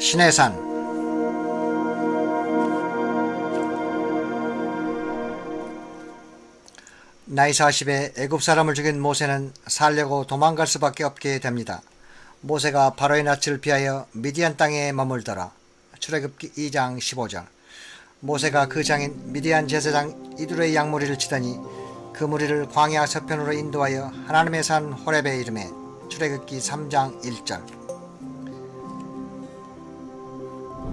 시내산. 나이 40에 애굽 사람을 죽인 모세는 살려고 도망갈 수밖에 없게 됩니다. 모세가 바로의 낯을 피하여 미디안 땅에 머물더라. 출애굽기 2장 15절. 모세가 그 장인 미디안 제사장 이두로의 양무리를 치더니 그 무리를 광야 서편으로 인도하여 하나님의 산 호렙에 이르매. 출애굽기 3장 1절.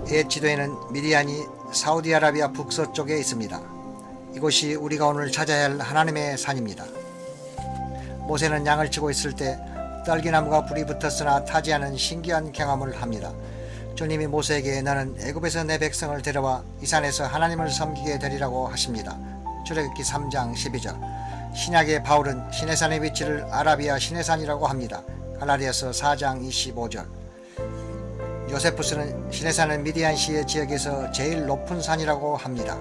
옛 지도에는 미디안이 사우디아라비아 북서쪽에 있습니다. 이곳이 우리가 오늘 찾아야 할 하나님의 산입니다. 모세는 양을 치고 있을 때 떨기나무가 불이 붙었으나 타지 않은 신기한 경험을 합니다. 주님이 모세에게 너는 애굽에서 내 백성을 데려와 이 산에서 하나님을 섬기게 되리라고 하십니다. 출애굽기 3장 12절. 신약의 바울은 시내산의 위치를 아라비아 시내산이라고 합니다. 갈라디아서 4장 25절. 요세푸스는 시내산은 미디안시의 지역에서 제일 높은 산이라고 합니다.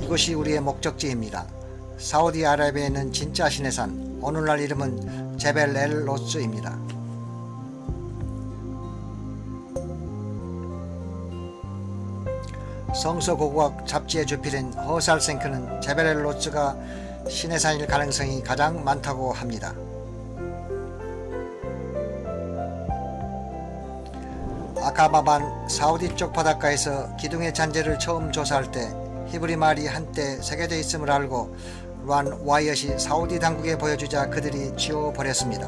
이곳이 우리의 목적지입니다. 사우디아라비아에 있는 진짜 시내산, 오늘날 이름은 제벨 엘 로스입니다. 성서고고학 잡지에 주필인 허살생크는 제벨 엘 로스가 시내산일 가능성이 가장 많다고 합니다. 아카바반 사우디 쪽 바닷가에서 기둥의 잔재를 처음 조사할 때 히브리 말이 한때 새겨져 있음을 알고 란 와이엇이 사우디 당국에 보여주자 그들이 지워버렸습니다.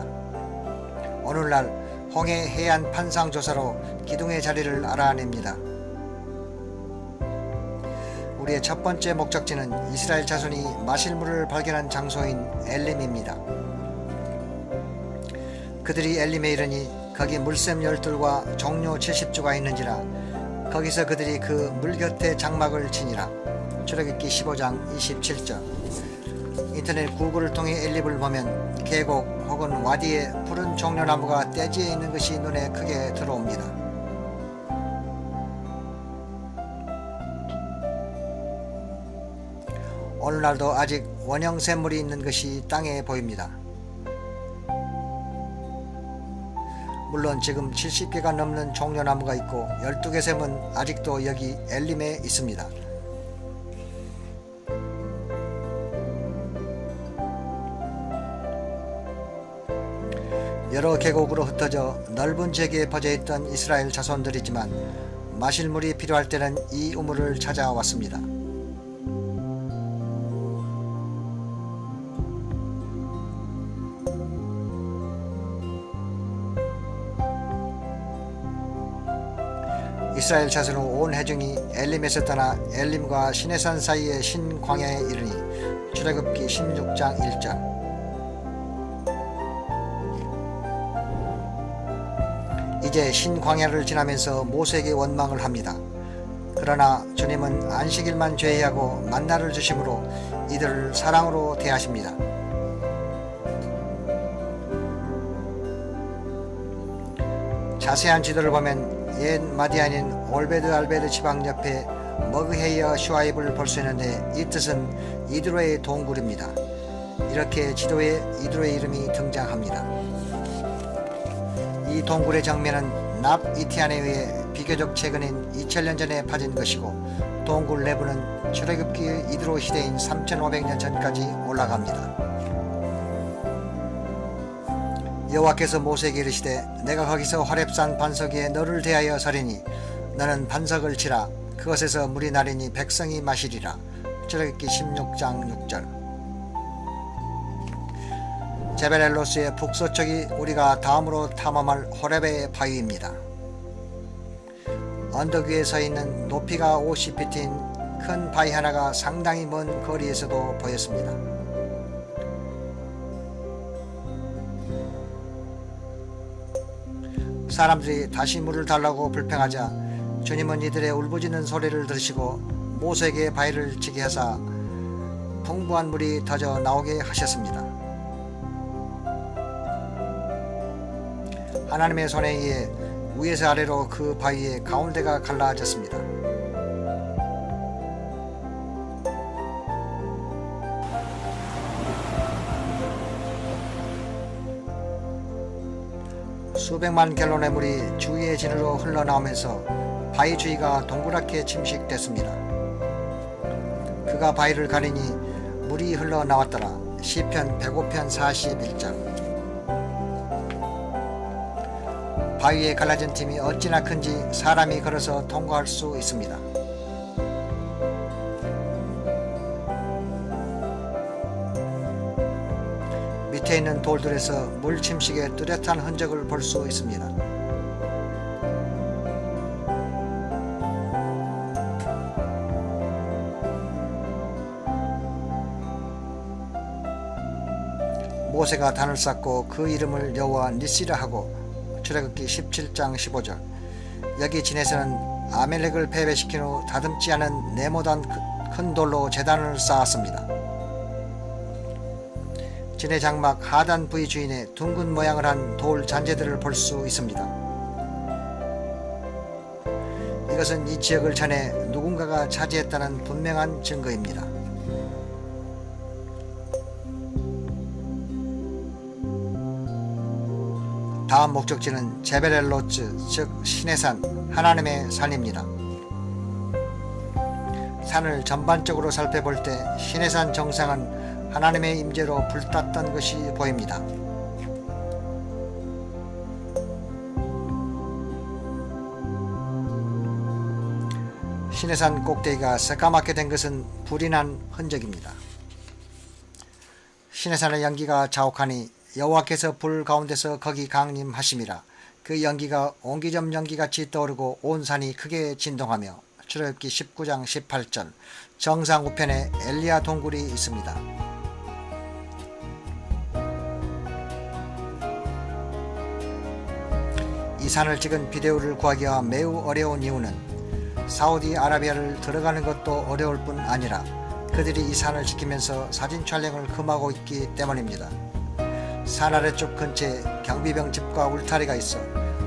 오늘날 홍해 해안 판상 조사로 기둥의 자리를 알아냅니다. 우리의 첫 번째 목적지는 이스라엘 자손이 마실 물을 발견한 장소인 엘림입니다. 그들이 엘림에 이르니 거기 물샘 열둘과 종료 70주가 있는지라 거기서 그들이 그 물 곁에 장막을 치니라. 출애굽기 15장 27절. 인터넷 구글을 통해 엘립을 보면 계곡 혹은 와디에 푸른 종려나무가 떼지에 있는 것이 눈에 크게 들어옵니다. 오늘날도 아직 원형 샘물이 있는 것이 땅에 보입니다. 물론 지금 70개가 넘는 종려나무가 있고 12개 샘은 아직도 여기 엘림에 있습니다. 여러 계곡으로 흩어져 넓은 지역에 퍼져있던 이스라엘 자손들이지만 마실 물이 필요할 때는 이 우물을 찾아왔습니다. 이스라엘 자손은 온 회중이 엘림에서 떠나 엘림과 시내산 사이의 신광야에 이르니. 출애굽기 16장 1절. 이제 신광야를 지나면서 모세에게 원망을 합니다. 그러나 주님은 안식일만 제외하고 만나를 주심으로 이들을 사랑으로 대하십니다. 자세한 지도를 보면 옛 마디안인 올베드 알베드 지방 옆에 머그헤이어 슈아입을 볼 수 있는데 이 뜻은 이드로의 동굴입니다. 이렇게 지도에 이드로의 이름이 등장합니다. 이 동굴의 정면은 납 이티안에 의해 비교적 최근인 2000년 전에 파진 것이고 동굴 내부는 출애굽기 이드로 시대인 3500년 전까지 올라갑니다. 여호와께서 모세에게 이르시되 내가 거기서 호렙산 반석 위에 너를 대하여 서리니 너는 반석을 치라. 그것에서 물이 나리니 백성이 마시리라. 출애굽기 16장 6절. 제벨 엘 로스의 북서쪽이 우리가 다음으로 탐험할 호렙의 바위입니다. 언덕 위에 서 있는 높이가 50피트인 큰 바위 하나가 상당히 먼 거리에서도 보였습니다. 사람들이 다시 물을 달라고 불평하자 주님은 이들의 울부짖는 소리를 들으시고 모세에게 바위를 치게 하사 풍부한 물이 터져 나오게 하셨습니다. 하나님의 손에 의해 위에서 아래로 그 바위의 가운데가 갈라졌습니다. 수백만 갤론의 물이 주위의 진으로 흘러나오면서 바위 주위가 동그랗게 침식됐습니다. 그가 바위를 가리니 물이 흘러나왔더라. 시편 105편 41장. 바위에 갈라진 틈이 어찌나 큰지 사람이 걸어서 통과할 수 있습니다. 밑에 있는 돌들에서 물 침식의 뚜렷한 흔적을 볼 수 있습니다. 모세가 단을 쌓고 그 이름을 여호와 니시라 하고 출애굽기 17장 15절. 여기 진에서는 아멜렉을 패배시킨 후 다듬지 않은 네모난 큰 돌로 제단을 쌓았습니다. 진의 장막 하단 부위 주인에 둥근 모양을 한 돌 잔재들을 볼 수 있습니다. 이것은 이 지역을 전에 누군가가 차지했다는 분명한 증거입니다. 다음 목적지는 제벨-엘-로츠, 즉 신의 산, 하나님의 산입니다. 산을 전반적으로 살펴볼 때 신의 산 정상은 하나님의 임재로 불탔던 것이 보입니다. 신의 산 꼭대기가 새까맣게 된 것은 불이 난 흔적입니다. 신의 산의 연기가 자욱하니 여호와께서 불 가운데서 거기 강림하심이라. 그 연기가 옹기점 연기같이 떠오르고 온 산이 크게 진동하며. 출애굽기 19장 18절. 정상 우편에 엘리야 동굴이 있습니다. 이 산을 찍은 비디오를 구하기가 매우 어려운 이유는 사우디아라비아를 들어가는 것도 어려울 뿐 아니라 그들이 이 산을 지키면서 사진 촬영을 금하고 있기 때문입니다. 산 아래쪽 근처에 경비병 집과 울타리가 있어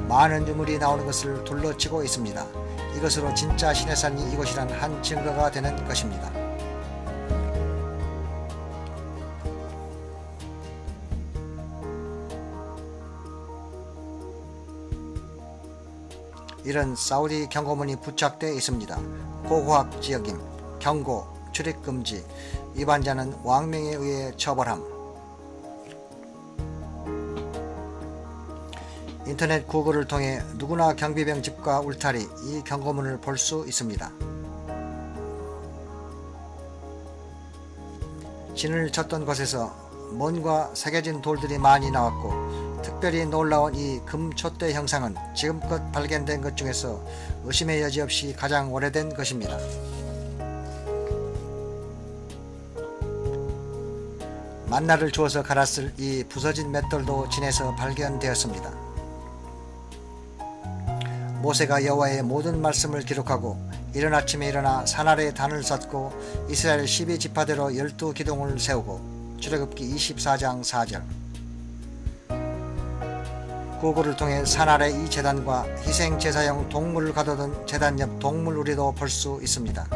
많은 유물이 나오는 것을 둘러치고 있습니다. 이것으로 진짜 신의 산이 이곳이란 한 증거가 되는 것입니다. 이런 사우디 경고문이 부착되어 있습니다. 고고학 지역임, 경고, 출입금지, 위반자는 왕명에 의해 처벌함. 인터넷 구글을 통해 누구나 경비병 집과 울타리, 이 경고문을 볼 수 있습니다. 진을 쳤던 곳에서 먼과 새겨진 돌들이 많이 나왔고, 특별히 놀라운 이 금촛대 형상은 지금껏 발견된 것 중에서 의심의 여지 없이 가장 오래된 것입니다. 만나를 주어서 갈았을 이 부서진 맷돌도 진에서 발견되었습니다. 모세가 여호와의 모든 말씀을 기록하고 이른 아침에 일어나 산 아래 단을 쌓고 이스라엘 12지파대로 12기둥을 세우고. 출애굽기 24장 4절. 구글을 통해 산 아래 이 제단과 희생 제사용 동물을 가둬둔 제단 옆 동물 우리도 볼 수 있습니다.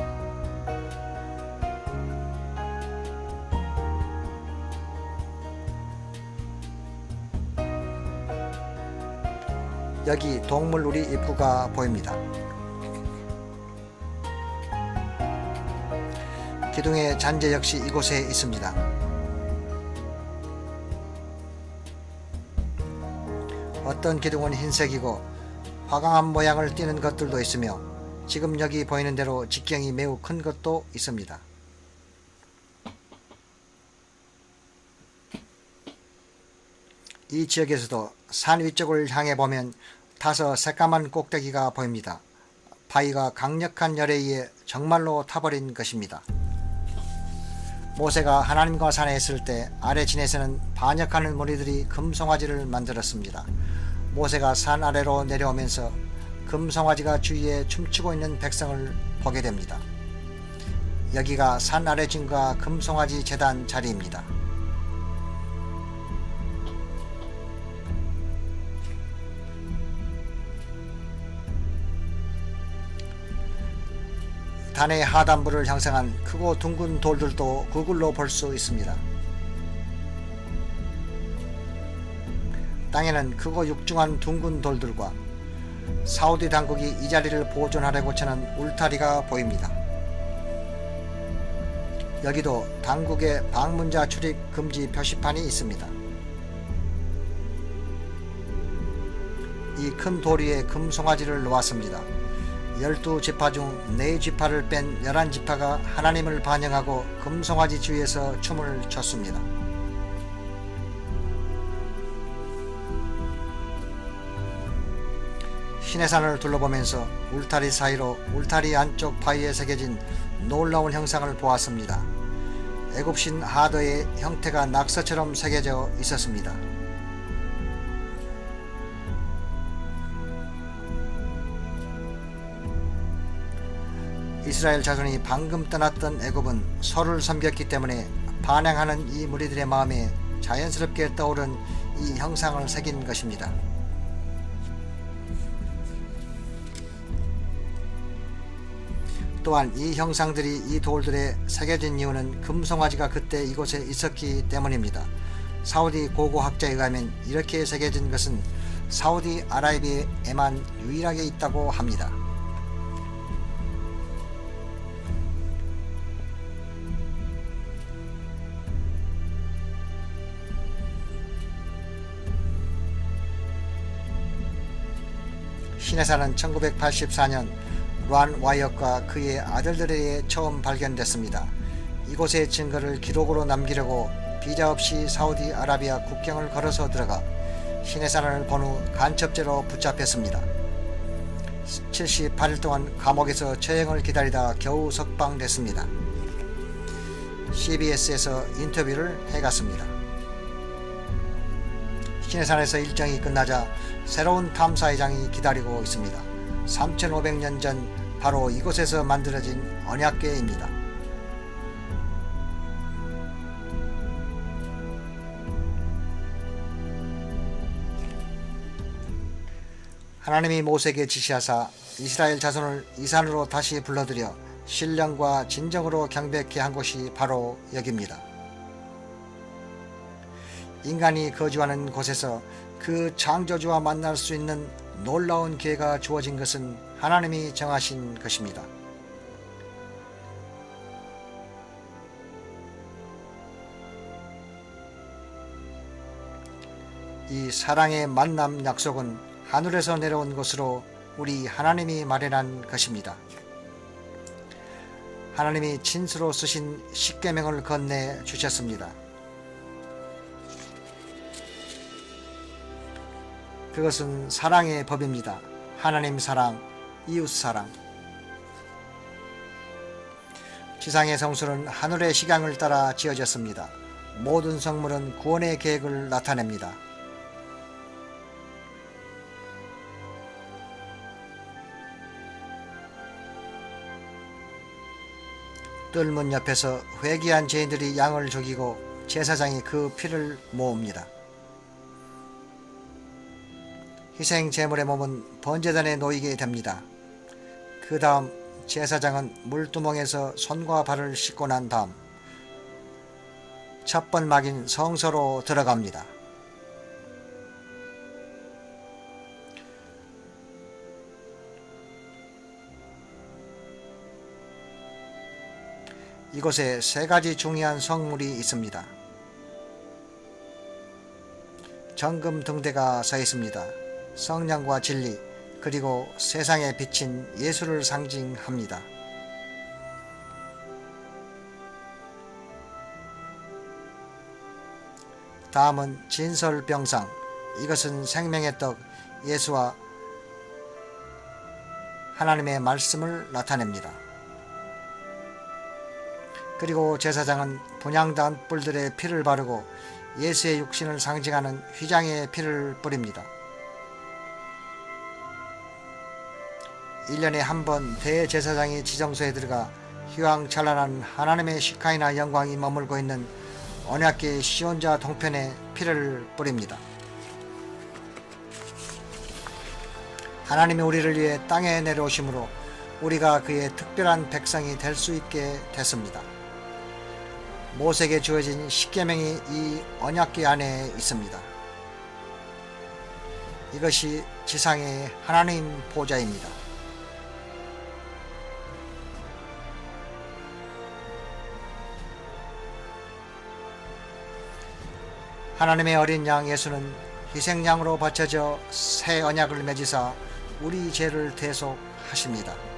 여기 동물 우리 입구가 보입니다. 기둥의 잔재 역시 이곳에 있습니다. 어떤 기둥은 흰색이고 화강암 모양을 띠는 것들도 있으며 지금 여기 보이는 대로 직경이 매우 큰 것도 있습니다. 이 지역에서도 산 위쪽을 향해 보면 5 새까만 꼭대기가 보입니다. 바위가 강력한 열에 의해 정말로 타버린 것입니다. 모세가 하나님과 산에 있을 때 아래 진에서는 반역하는 무리들이 금송아지를 만들었습니다. 모세가 산 아래로 내려오면서 금송아지가 주위에 춤추고 있는 백성을 보게 됩니다. 여기가 산 아래 진과 금송아지 제단 자리입니다. 단의 하단부를 형성한 크고 둥근 돌들도 구글로 볼 수 있습니다. 땅에는 크고 육중한 둥근 돌들과 사우디 당국이 이 자리를 보존하려고 쳐는 울타리가 보입니다. 여기도 당국의 방문자 출입 금지 표시판이 있습니다. 이 큰 돌 위에 금송아지를 놓았습니다. 12지파 중 4지파를 뺀 11지파가 하나님을 반영하고 금송아지 주위에서 춤을 췄습니다. 시내산을 둘러보면서 울타리 사이로 울타리 안쪽 바위에 새겨진 놀라운 형상을 보았습니다. 애굽신 하더의 형태가 낙서처럼 새겨져 있었습니다. 이스라엘 자손이 방금 떠났던 애굽은 서를 섬겼기 때문에 반항하는 이 무리들의 마음에 자연스럽게 떠오른 이 형상을 새긴 것입니다. 또한 이 형상들이 이 돌들에 새겨진 이유는 금송아지가 그때 이곳에 있었기 때문입니다. 사우디 고고학자에 의하면 이렇게 새겨진 것은 사우디 아라비아에만 유일하게 있다고 합니다. 시내산은 1984년 란 와이엇과 그의 아들들에 의해 처음 발견됐습니다. 이곳의 증거를 기록으로 남기려고 비자 없이 사우디 아라비아 국경을 걸어서 들어가 시내산을 본 후 간첩죄로 붙잡혔습니다. 78일 동안 감옥에서 처형을 기다리다 겨우 석방됐습니다. CBS에서 인터뷰를 해갔습니다. 시내산에서 일정이 끝나자 새로운 탐사회장이 기다리고 있습니다. 3500년 전 바로 이곳에서 만들어진 언약궤입니다. 하나님이 모세에게 지시하사 이스라엘 자손을 이 산으로 다시 불러들여 신령과 진정으로 경배케 한 곳이 바로 여기입니다. 인간이 거주하는 곳에서 그 창조주와 만날 수 있는 놀라운 기회가 주어진 것은 하나님이 정하신 것입니다. 이 사랑의 만남 약속은 하늘에서 내려온 것으로 우리 하나님이 마련한 것입니다. 하나님이 진수로 쓰신 십계명을 건네 주셨습니다. 그것은 사랑의 법입니다. 하나님 사랑, 이웃 사랑. 지상의 성수는 하늘의 식양을 따라 지어졌습니다. 모든 성물은 구원의 계획을 나타냅니다. 뜰문 옆에서 회개한 죄인들이 양을 죽이고 제사장이 그 피를 모읍니다. 희생 제물의 몸은 번제단에 놓이게 됩니다. 그 다음 제사장은 물두멍에서 손과 발을 씻고 난 다음 첫 번막인 성소로 들어갑니다. 이곳에 세 가지 중요한 성물이 있습니다. 정금 등대가 서 있습니다. 성령과 진리, 그리고 세상에 비친 예수를 상징합니다. 다음은 진설병상, 이것은 생명의 떡 예수와 하나님의 말씀을 나타냅니다. 그리고 제사장은 분향단 뿔들의 피를 바르고 예수의 육신을 상징하는 휘장의 피를 뿌립니다. 1년에 한 번 대제사장이 지정소에 들어가 휘황찬란한 하나님의 시카이나 영광이 머물고 있는 언약궤 시온자 동편에 피를 뿌립니다. 하나님이 우리를 위해 땅에 내려오심으로 우리가 그의 특별한 백성이 될 수 있게 됐습니다. 모세에게 주어진 십계명이 이 언약궤 안에 있습니다. 이것이 지상의 하나님 보좌입니다. 하나님의 어린 양 예수는 희생양으로 바쳐져 새 언약을 맺으사 우리 죄를 대속하십니다.